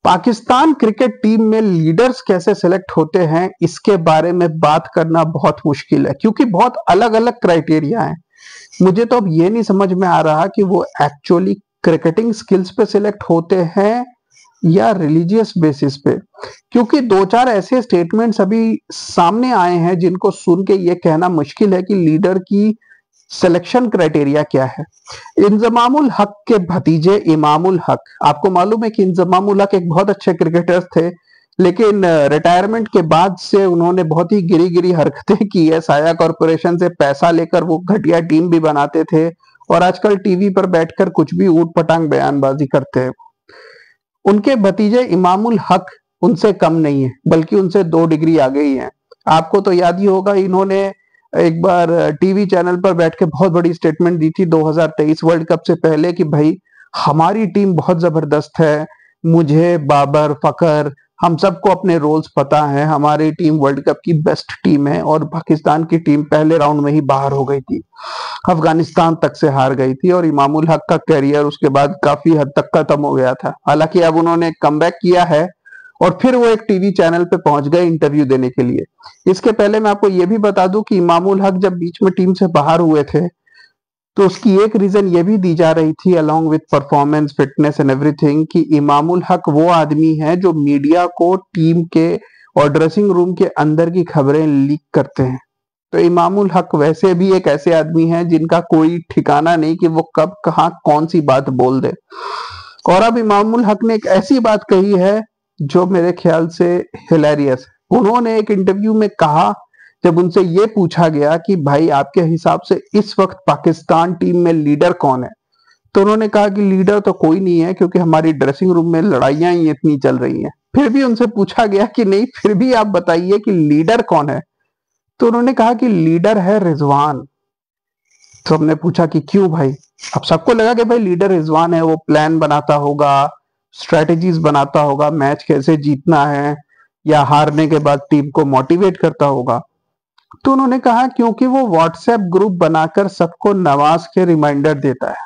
Pakistan cricket team में leaders कैसे select होते हैं, इसके बारे में बात करना बहुत मुश्किल है क्योंकि बहुत अलग अलग क्राइटेरिया हैं। मुझे तो अब ये नहीं समझ में आ रहा कि वो एक्चुअली क्रिकेटिंग स्किल्स पे सिलेक्ट होते हैं या रिलीजियस बेसिस पे, क्योंकि दो चार ऐसे स्टेटमेंट्स अभी सामने आए हैं जिनको सुन के ये कहना मुश्किल है कि लीडर की सिलेक्शन क्राइटेरिया क्या है। इंजमामुल हक के भतीजे इमामुल हक, आपको मालूम है कि इंजमामुल हक एक बहुत अच्छे क्रिकेटर थे, लेकिन रिटायरमेंट के बाद से उन्होंने बहुत ही गिरी गिरी हरकतें की है। साया कॉरपोरेशन से पैसा लेकर वो घटिया टीम भी बनाते थे और आजकल टीवी पर बैठकर कुछ भी ऊट पटांग बयानबाजी करते हैं। उनके भतीजे इमामुल हक उनसे कम नहीं है, बल्कि उनसे 2 डिग्री आगे ही है। आपको तो याद ही होगा, इन्होंने एक बार टीवी चैनल पर बैठ के बहुत बड़ी स्टेटमेंट दी थी 2023 वर्ल्ड कप से पहले कि भाई हमारी टीम बहुत जबरदस्त है, मुझे, बाबर, फकर, हम सबको अपने रोल्स पता है, हमारी टीम वर्ल्ड कप की बेस्ट टीम है। और पाकिस्तान की टीम पहले राउंड में ही बाहर हो गई थी, अफगानिस्तान तक से हार गई थी और इमामुल हक का करियर उसके बाद काफी हद तक खत्म हो गया था। हालांकि अब उन्होंने कमबैक किया है और फिर वो एक टीवी चैनल पे पहुंच गए इंटरव्यू देने के लिए। इसके पहले मैं आपको ये भी बता दूं कि इमामुल हक जब बीच में टीम से बाहर हुए थे तो उसकी एक रीजन ये भी दी जा रही थी, along with performance, fitness and everything, कि इमामुल हक वो आदमी है जो मीडिया को टीम के और ड्रेसिंग रूम के अंदर की खबरें लीक करते हैं। तो इमामुल हक वैसे भी एक ऐसे आदमी हैं जिनका कोई ठिकाना नहीं कि वो कब कहाँ कौन सी बात बोल दे। और अब इमामुल हक ने एक ऐसी बात कही है जो मेरे ख्याल से हिलेरियस है। उन्होंने एक इंटरव्यू में कहा, जब उनसे ये पूछा गया कि भाई आपके हिसाब से इस वक्त पाकिस्तान टीम में लीडर कौन है, तो उन्होंने कहा कि लीडर तो कोई नहीं है क्योंकि हमारी ड्रेसिंग रूम में लड़ाइयां ही इतनी चल रही हैं। फिर भी उनसे पूछा गया कि नहीं, फिर भी आप बताइए कि लीडर कौन है, तो उन्होंने कहा कि लीडर है रिजवान। तो हमने पूछा कि क्यों भाई? अब सबको लगा कि भाई लीडर रिजवान है, वो प्लान बनाता होगा, स्ट्रेटेजीज बनाता होगा, मैच कैसे जीतना है, या हारने के बाद टीम को मोटिवेट करता होगा। तो उन्होंने कहा क्योंकि वो व्हाट्सएप ग्रुप बनाकर सबको नमाज के रिमाइंडर देता है।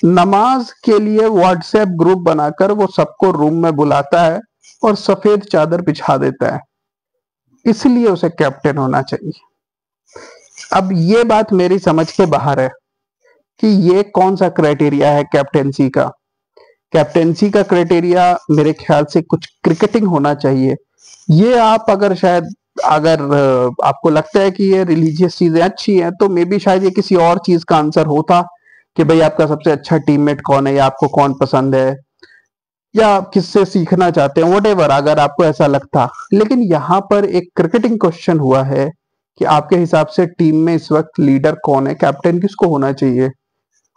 नमाज के लिए व्हाट्सएप ग्रुप बनाकर वो सबको रूम में बुलाता है और सफेद चादर बिछा देता है, इसलिए उसे कैप्टन होना चाहिए। अब ये बात मेरी समझ के बाहर है कि ये कौन सा क्राइटेरिया है कैप्टेंसी का। कैप्टेंसी का क्राइटेरिया मेरे ख्याल से कुछ क्रिकेटिंग होना चाहिए। ये आप अगर आपको लगता है कि ये रिलीजियस चीजें अच्छी हैं तो मे बी शायद ये किसी और चीज का आंसर होता कि भाई आपका सबसे अच्छा टीममेट कौन है, या आपको कौन पसंद है, या आप किससे सीखना चाहते हैं, व्हाटएवर, अगर आपको ऐसा लगता। लेकिन यहाँ पर एक क्रिकेटिंग क्वेश्चन हुआ है कि आपके हिसाब से टीम में इस वक्त लीडर कौन है, कैप्टन किसको होना चाहिए,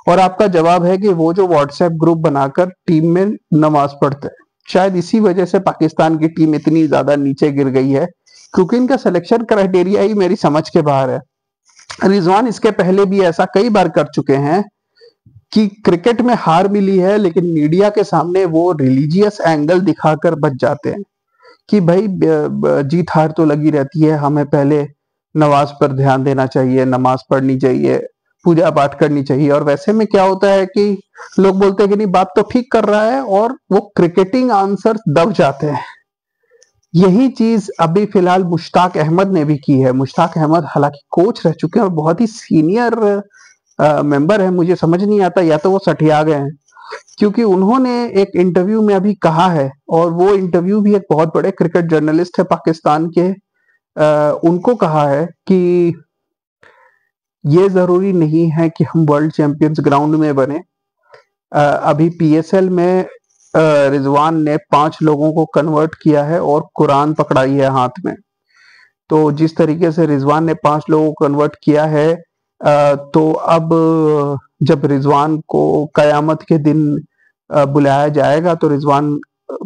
और आपका जवाब है कि वो जो व्हाट्सएप ग्रुप बनाकर टीम में नमाज पढ़ते हैं। शायद इसी वजह से पाकिस्तान की टीम इतनी ज्यादा नीचे गिर गई है, क्योंकि इनका सिलेक्शन क्राइटेरिया ही मेरी समझ के बाहर है। रिजवान इसके पहले भी ऐसा कई बार कर चुके हैं कि क्रिकेट में हार मिली है लेकिन मीडिया के सामने वो रिलीजियस एंगल दिखाकर बच जाते हैं कि भाई जीत हार तो लगी रहती है, हमें पहले नमाज पर ध्यान देना चाहिए, नमाज पढ़नी चाहिए, पूजा पाठ करनी चाहिए। और वैसे में क्या होता है कि लोग बोलते हैं कि नहीं, बात तो ठीक कर रहा है, और वो क्रिकेटिंग आंसर दब जाते हैं। यही चीज अभी फिलहाल मुश्ताक अहमद ने भी की है। मुश्ताक अहमद हालांकि कोच रह चुके हैं और बहुत ही सीनियर मेंबर है, मुझे समझ नहीं आता या तो वो सठिया गए हैं, क्योंकि उन्होंने एक इंटरव्यू में अभी कहा है, और वो इंटरव्यू भी एक बहुत बड़े क्रिकेट जर्नलिस्ट है पाकिस्तान के, उनको कहा है कि ये जरूरी नहीं है कि हम वर्ल्ड चैंपियंस ग्राउंड में बने। अभी पीएसएल में रिजवान ने 5 लोगों को कन्वर्ट किया है और कुरान पकड़ाई है हाथ में। तो जिस तरीके से रिजवान ने 5 लोगों को कन्वर्ट किया है, तो अब जब रिजवान को कयामत के दिन बुलाया जाएगा तो रिजवान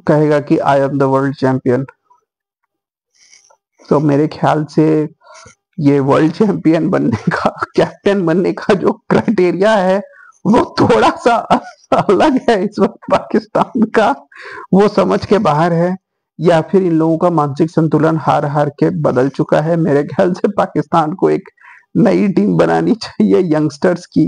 कहेगा कि I am the world champion. तो मेरे ख्याल से ये वर्ल्ड चैंपियन बनने का, कैप्टन बनने का जो क्राइटेरिया है वो थोड़ा सा अलग है इस वक्त पाकिस्तान का, वो समझ के बाहर है, या फिर इन लोगों का मानसिक संतुलन हार हार के बदल चुका है। मेरे ख्याल से पाकिस्तान को एक नई टीम बनानी चाहिए यंगस्टर्स की,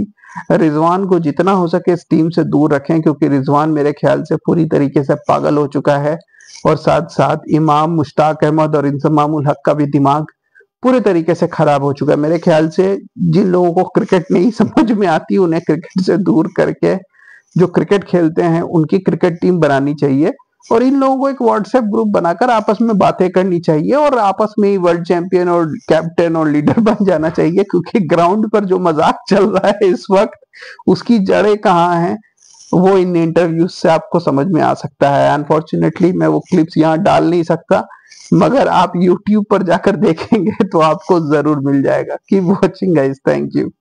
रिजवान को जितना हो सके इस टीम से दूर रखें, क्योंकि रिजवान मेरे ख्याल से पूरी तरीके से पागल हो चुका है, और साथ साथ इमाम, मुश्ताक अहमद और इंजमाम उल हक का भी दिमाग पूरे तरीके से खराब हो चुका है। मेरे ख्याल से जिन लोगों को क्रिकेट नहीं समझ में आती उन्हें क्रिकेट से दूर करके जो क्रिकेट खेलते हैं उनकी क्रिकेट टीम बनानी चाहिए, और इन लोगों को एक व्हाट्सएप ग्रुप बनाकर आपस में बातें करनी चाहिए और आपस में ही वर्ल्ड चैंपियन और कैप्टन और लीडर बन जाना चाहिए, क्योंकि ग्राउंड पर जो मजाक चल रहा है इस वक्त उसकी जड़ें कहाँ हैं वो इन इंटरव्यूज से आपको समझ में आ सकता है। अनफॉर्चुनेटली मैं वो क्लिप्स यहाँ डाल नहीं सकता, मगर आप यूट्यूब पर जाकर देखेंगे तो आपको जरूर मिल जाएगा। Keep watching guys, thank you.